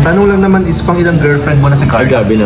Ang tanong lang naman is pang ilang girlfriend mo na si Ay, Carla? gabi na.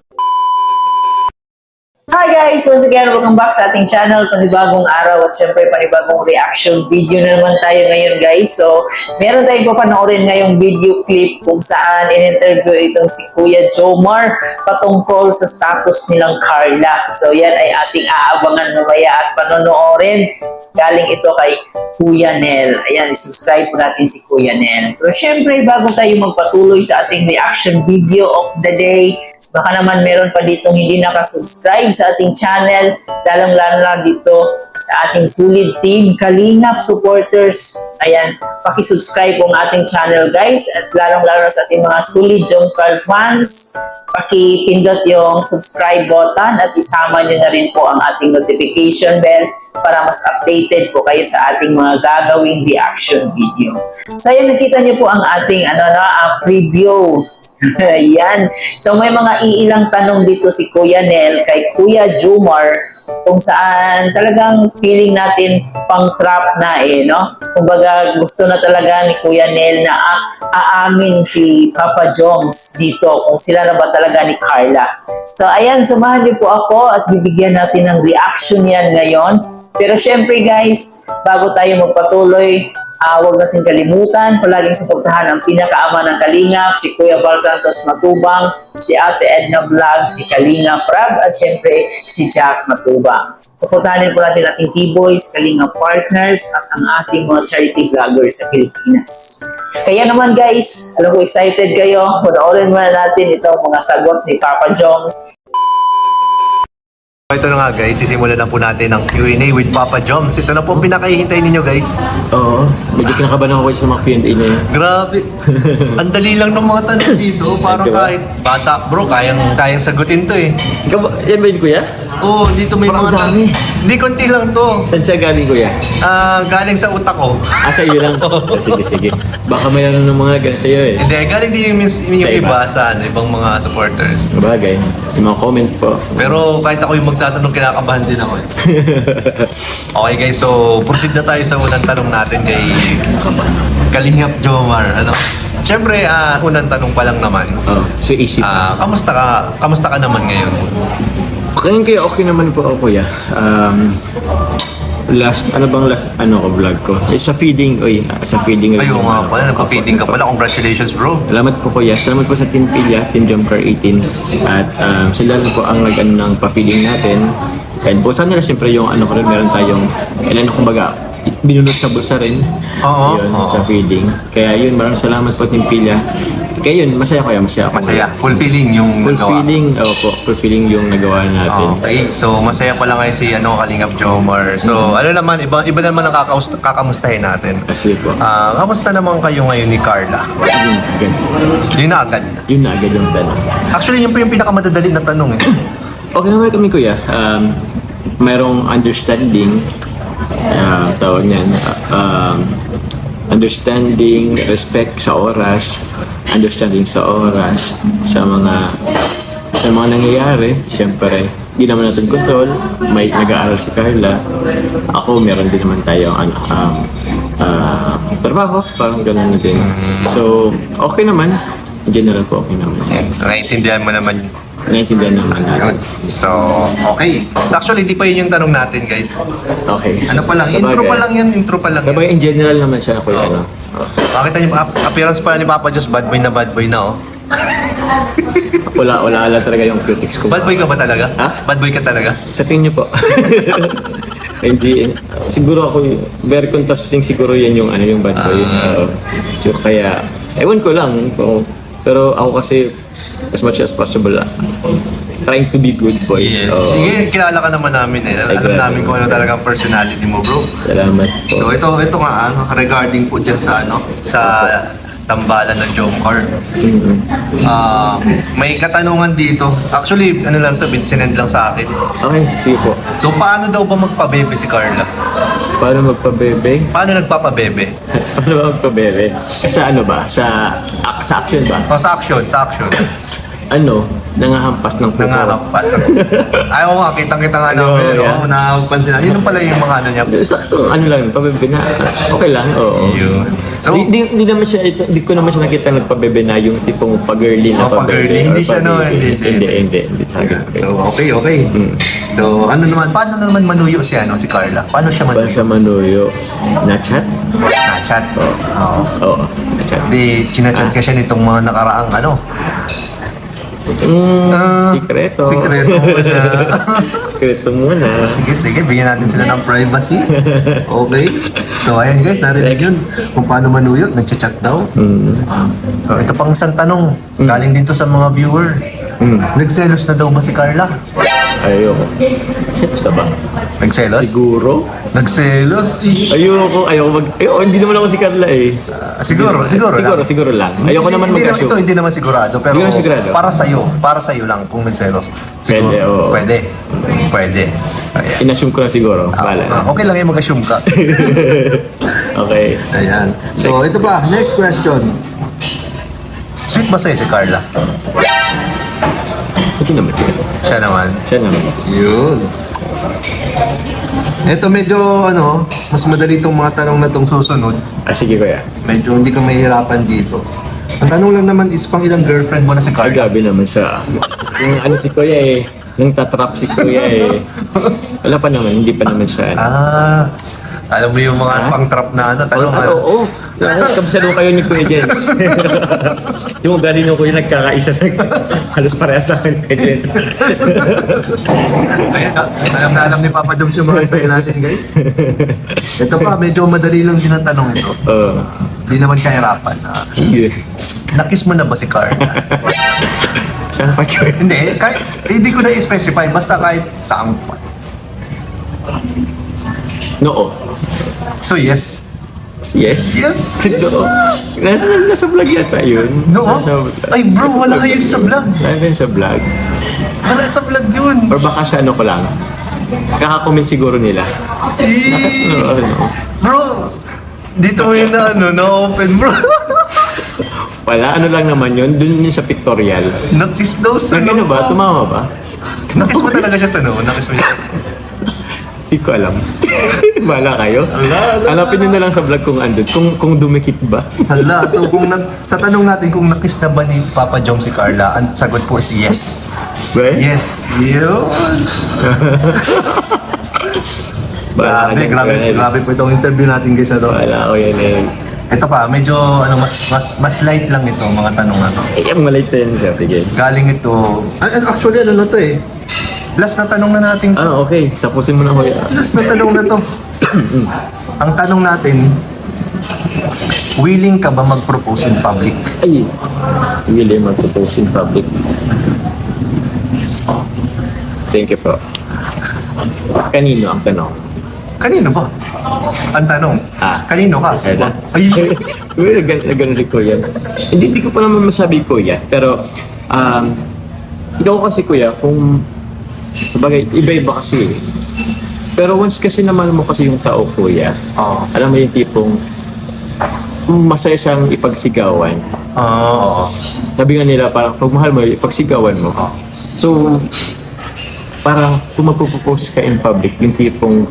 Hi guys! Once again, welcome back sa ating channel. Panibagong araw at syempre panibagong reaction video na naman tayo ngayon guys. So, meron tayong papanoorin ngayong video clip kung saan in-interview itong si Kuya Jomar patungkol sa status nilang Carla. So, yan ay ating aabangan mamaya at panonoorin. Galing ito kay Kuya Nel. Ayan, subscribe po natin si Kuya Nel. Pero syempre, bago tayo magpatuloy sa ating reaction video of the day, baka naman meron pa ditong hindi nakasubscribe sa ating channel, lalong-lalo na dito sa ating solid team, Kalingap supporters. Ayan, pakisubscribe po ang ating channel guys, at lalong-lalo sa ating mga solid Jomcar fans, pakipindot yung subscribe button at isama nyo na rin po ang ating notification bell para mas updated po kayo sa ating mga gagawing reaction video. So ayan, nakita nyo po ang ating preview. Ayan. So may mga iilang tanong dito si Kuya Nel kay Kuya Jomar kung saan talagang feeling natin pang trap na no? Kumbaga gusto na talaga ni Kuya Nel na aamin si Papa Joms dito kung sila na ba talaga ni Carla. So ayan, samahan niyo po ako at bibigyan natin ng reaction yan ngayon. Pero syempre guys, bago tayo magpatuloy, huwag natin kalimutan, palaging suportahan ang pinakaama ng Kalingap, si Kuya Val Santos Matubang, si Ate Edna Vlog, si Kalingap Rab, at syempre si Jack Matubang. Suportahan din po natin ating T-Boys, Kalingap Partners, at ang ating mga charity vloggers sa Pilipinas. Kaya naman guys, alam ko excited kayo, panoorin muna natin itong mga sagot ni Papa Joms. Ito na nga guys, sisimulan na po natin ang Q&A with Papa Joms. Ito na po ang pinakahihintay ninyo guys. Oo, medyo kinakabahan ako sa mga Q&A na yun. Grabe. Ang dali lang ng mga tanong dito. Parang Diba? kahit bata bro, kayang sagutin to eh. Ikaw ba, yan ba yun kuya? Oo, dito may Parang mga dami. Hindi, konti lang to. Saan siya galing kuya? Galing sa utak ko. Sa iyo lang? Sige, sige. Baka mayroon ng mga ganun sa'yo eh. Hindi, galing din yung Sa iba? iba sa ibang mga supporters. Sabagay, yung mga comment po. Pero kahit ako yung magtatanong, kinakabahan din ako eh. Okay guys, so proceed na tayo sa unang tanong natin kay Kalingap Jomar. Siyempre, unang tanong pa lang naman. Oh, so easy. Kamusta ka? Kamusta ka naman ngayon? Ngayon kaya okay naman po ako kuya. Last ko vlog ko? Sa feeding, sa feeding. Ayaw nga pala, nagpa-feeding ka pala. Congratulations bro. Salamat po kuya. Salamat po sa Team Pilya, Team Jomcar 18. At sila rin po ang ng pa-feeding natin. And po sana siyempre yung ko rin, meron tayong kumbaga binunot sa bulsa rin. Oo. Yun, sa feeding. Kaya yun, maraming salamat po Team Pilya. Kaya yun, masaya ko. Masaya. Fulfilling yung nagawa. Fulfilling yung nagawa natin. Okay, so masaya pala ngayon si Kalingap Jomar. So naman, iba naman ang kakamustahin natin. Kasi po. Kamusta naman kayo ngayon ni Carla? Yun na agad. Yun na agad yung tanong. Actually, yun po yung pinakamadadali na tanong eh. Okay naman kami kuya. Mayroong understanding. Tawag niyan. Understanding, respect sa oras, understanding sa oras, sa mga nangyayari. Siyempre, hindi naman natin control. May nag-aaral si Carla. Ako, meron din naman tayong trabaho, parang gano'n na din. So, okay naman. In general po, okay naman. Naiintindihan mo naman yun. Naiintindihan naman natin. So, okay. So, actually, hindi pa yun yung tanong natin, guys. Okay. Ano pa lang? Intro pa lang yan. Intro pa lang Sabay, yan. in general naman siya, kuya. Makita niyo, appearance pa ni Papa Diyos, bad boy na, oh. Wala talaga yung critics ko. Bad boy ka ba talaga? Ha? Bad boy ka talaga? Sa tingin niyo po. Hindi. Siguro ako, very contrasting siguro yan yung bad boy. So, kaya, ewan ko lang. Pero ako kasi, as much as possible, trying to be good boy. Yes. Sige, kilala ka naman namin eh. Alam namin kung ano talagang personality mo, bro. Salamat po. So ito nga regarding po dyan sa sa tambalan ng Jomcar. May katanungan dito. Actually, lang to, sinend lang sa akin. Okay, sige po. So paano daw ba magpabebe si Carla? Paano magpabebe? Paano nagpapabebe? Paano ba magpabebe? Sa ba? Sa action ba? Sa action. nangahampas ng puto. Nangahampas. Ayaw nga, kitang-kita nga namin. Ano, yeah. Oo, napansin na. Yun pala yung mga ano niya. Sakto, lang, pabebe na. Okay lang, oo. Yun. So, Di naman siya, di ko naman siya nakita nagpabebe na yung tipong pag-girly na pag-girly. Hindi siya, no? Hindi. So, okay. So, paano naman manuyo si Carla? Paano siya Paano manuyo? siya manuyo? Na-chat? Na-chat. Oo. Oo, na-chat. Di, chinachat ka siya nitong mga nakaraang Sikreto. Sikreto muna. Sikreto muna. Sige, bigyan natin sila ng privacy. Okay. So, ayan guys, narinig yun. Kung paano manuyo, nagchat-chat daw. So, ito pang isang tanong. Galing dito sa mga viewer. Nagselos na daw ba si Carla? Ayoko. Basta ba? Nagselos? Siguro? Nagselos? Ayoko hindi naman ako si Carla eh. Siguro lang. Ayoko naman mag-assume. Ito hindi naman sigurado, pero Hindi naman sigurado. para sa'yo lang kung nagselos. Pwede, oo. Pwede. Ayan. In-assume ko na siguro. Bala. Okay lang yung mag-assume ka. Okay. Ayan. So, ito pa. Next question. Sweet ba sa'yo si Carla? Ito naman yun. Siya naman. Yun. Ito medyo mas madali itong mga tanong na itong susunod. Sige kuya. Medyo hindi ka mahihirapan dito. Ang tanong lang naman is pang ilang girlfriend mo na si Ay, Carla? gabi naman sa... Yung si kuya eh. Nang tatrap si kuya eh. Wala pa naman, hindi pa naman siya. Alam mo yung mga pang-trap na tanong. Oo. Kabisado kayo ni Kuya Jens. Yung ugali nyo kuya nagkakaisa halos parehas lang ni Kuya Jens. Ayun na, alam ni Papa Joms yung mga style natin, guys. Ito pa, medyo madali lang din ang tanong ito. Hindi naman kahirapan. Nakiss mo na ba si Carla? Saan pa kayo? Hindi ko na i-specify. Basta kahit saan pa. Noo. So, yes. Yes? Yes! Noo. Nasa vlog yata yun. No? Ay bro, wala yun sa vlog. Wala yun sa vlog. Wala sa vlog yun. Or baka sa ko lang. Kaka-comment siguro nila. Bro, dito mo yun na-open bro. Wala, lang naman yun. Dun yun sa pictorial. Nakiss daw sa Ano ba? Tumama ba? Nakiss mo talaga siya sa Nakiss mo siya. Hindi ko alam. Bahala kayo. Hanapin nyo na lang sa vlog kung andun. Kung dumikit ba. Hala, so sa tanong natin kung nakiss na ba ni Papa Jom si Carla, ang sagot po is yes. Ba? Yes. Yun. Grabe po itong interview natin guys. Wala ko yan eh. Ito pa, medyo mas light lang ito mga tanong Ang maliit na yun siya. Sige. Galing ito. Actually to eh. Last na tanong na natin. Okay. Tapusin mo na kuya. Last na tanong na to. Ang tanong natin, willing ka ba mag-propose in public? Ay. Willing mag-propose in public. Thank you po. Kanino ang tanong? Kanino ba? Ang tanong. Kanino ka? Ay, Nagano si kuya. Hindi ko pa naman masabi kuya. Pero, ikaw kasi kuya, kung sabagay, iba-iba kasi eh. Pero once kasi naman mo kasi yung tao kuya, alam mo yung tipong masaya siyang ipagsigawan. Sabi nga nila parang pag mahal mo, ipagsigawan mo. So, parang kung magpo-propose ka in public, yung tipong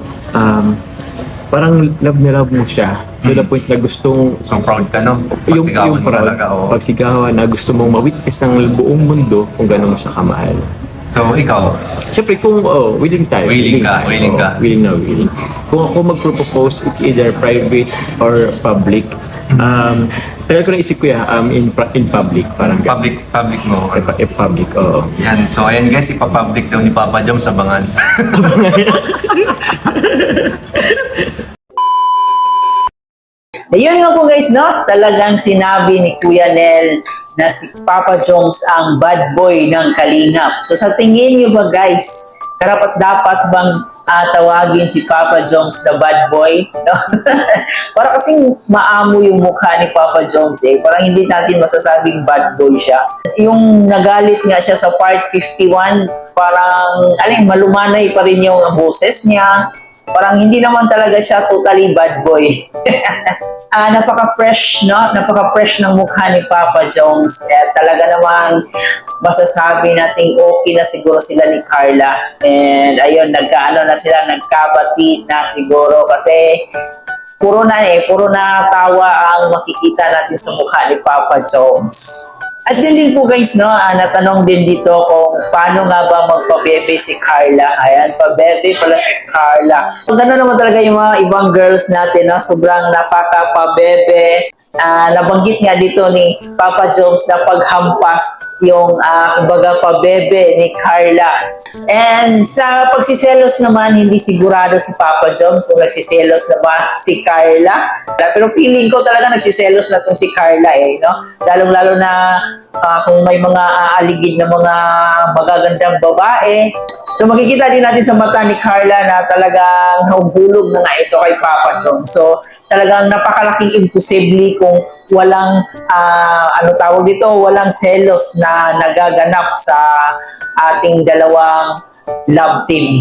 parang love na love mo siya to the point na gustong so proud ka yung Pagsigawan mo proud, talaga. pagsigawan na gusto mong ma-witness ng buong mundo kung gano'n mo siya kamahal. So ikaw? Siyempre kung willing tayo. Willing ka. Willing. Kung ako mag-propose, it's either private or public. Tagal ko na isip ko in public. Parang Public mo. public, oo. Yan. So ayan guys, ipapublic daw ni Papa Jom sa bangan. Ayun nga po guys, talagang sinabi ni Kuya Nel na si Papa Joms ang bad boy ng Kalingap. So sa tingin niyo ba guys, karapat-dapat bang tawagin si Papa Joms na bad boy? No? Para kasing maamo yung mukha ni Papa Joms eh. Parang hindi natin masasabing bad boy siya. Yung nagalit nga siya sa part 51, parang malumanay pa rin yung boses niya. Parang hindi naman talaga siya totally bad boy. Napaka-fresh, no? Napaka-fresh ng mukha ni Papa Jones. Talaga namang masasabi nating okay na siguro sila ni Carla. And ayun, nagkaano na sila, nagkabati na siguro kasi puro na tawa ang makikita natin sa mukha ni Papa Jones. At yun din po guys, no, natanong din dito kung paano nga ba magpabebe si Carla. Ayan, pabebe pala si Carla. Gano'n naman talaga yung mga ibang girls natin, no, sobrang napaka-pabebe. Nabanggit nga dito ni Papa Jones na paghampas yung kumbaga pabebe ni Carla. And sa pagsiselos naman, hindi sigurado si Papa Jones kung nagsiselos na ba si Carla. Pero feeling ko talaga nagsiselos na tong si Carla no? Lalong-lalo na kung may mga aaligid na mga magagandang babae. So makikita din natin sa mata ni Carla na talagang nahuhulog na nga ito kay Papa Jones. So talagang napakalaking imposible kung walang walang selos na nagaganap sa ating dalawang love team.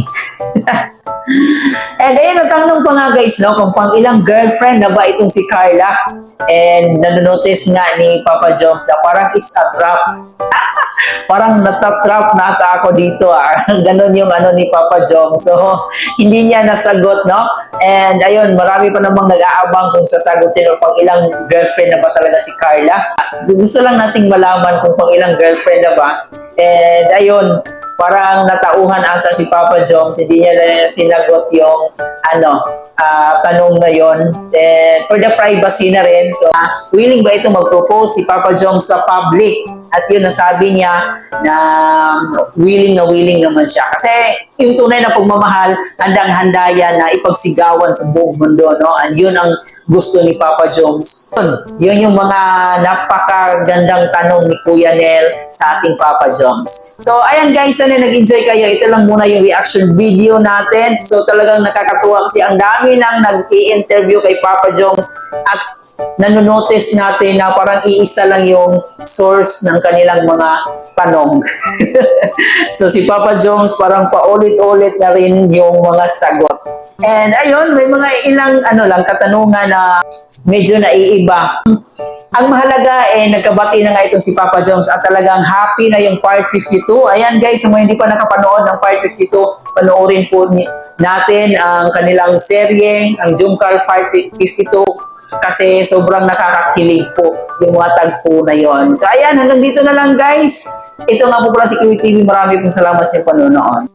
And ayun, natanong pa nga guys, no, kung pang ilang girlfriend na ba itong si Carla. And nanonotice nga ni Papa Jones na parang it's a trap. Parang natatrap na ata ako dito Ganon yung ni Papa Jones. So, hindi niya nasagot, no? And ayun, marami pa namang nag-aabang kung sasagutin o pang ilang girlfriend na ba talaga si Carla. Gusto lang nating malaman kung pang ilang girlfriend na ba. And ayun, parang natauhan ata si Papa Jones, hindi niya na sinagot yung tanong na yon. For the privacy na rin, so willing ba ito mag-propose si Papa Jones sa public? At yun, nasabi niya na willing naman siya. Kasi yung tunay na pagmamahal, handang-handa yan na ipagsigawan sa buong mundo, no? And yun ang gusto ni Papa Jones. Yun yung mga napakagandang tanong ni Kuya Nel sa ating Papa Jones. So, ayan guys, sana nag-enjoy kayo. Ito lang muna yung reaction video natin. So, talagang nakakatuwa kasi ang dami nang nag-i-interview kay Papa Jones at nanonotice natin na parang iisa lang yung source ng kanilang mga tanong. So si Papa Jones parang paulit-ulit na rin yung mga sagot. And ayun, may mga ilang katanungan na medyo naiiba. Ang mahalaga nagkabati na nga itong si Papa Jones at talagang happy na yung part 52. Ayan guys, sa mga hindi pa nakapanood ng part 52, panoorin po natin ang kanilang serye, ang Jungkal part 52. Kasi sobrang nakakakilig po yung mga tagpo na yon. So ayan, hanggang dito na lang guys. Ito nga po pala si Kiwi TV. Marami pong salamat sa panonood.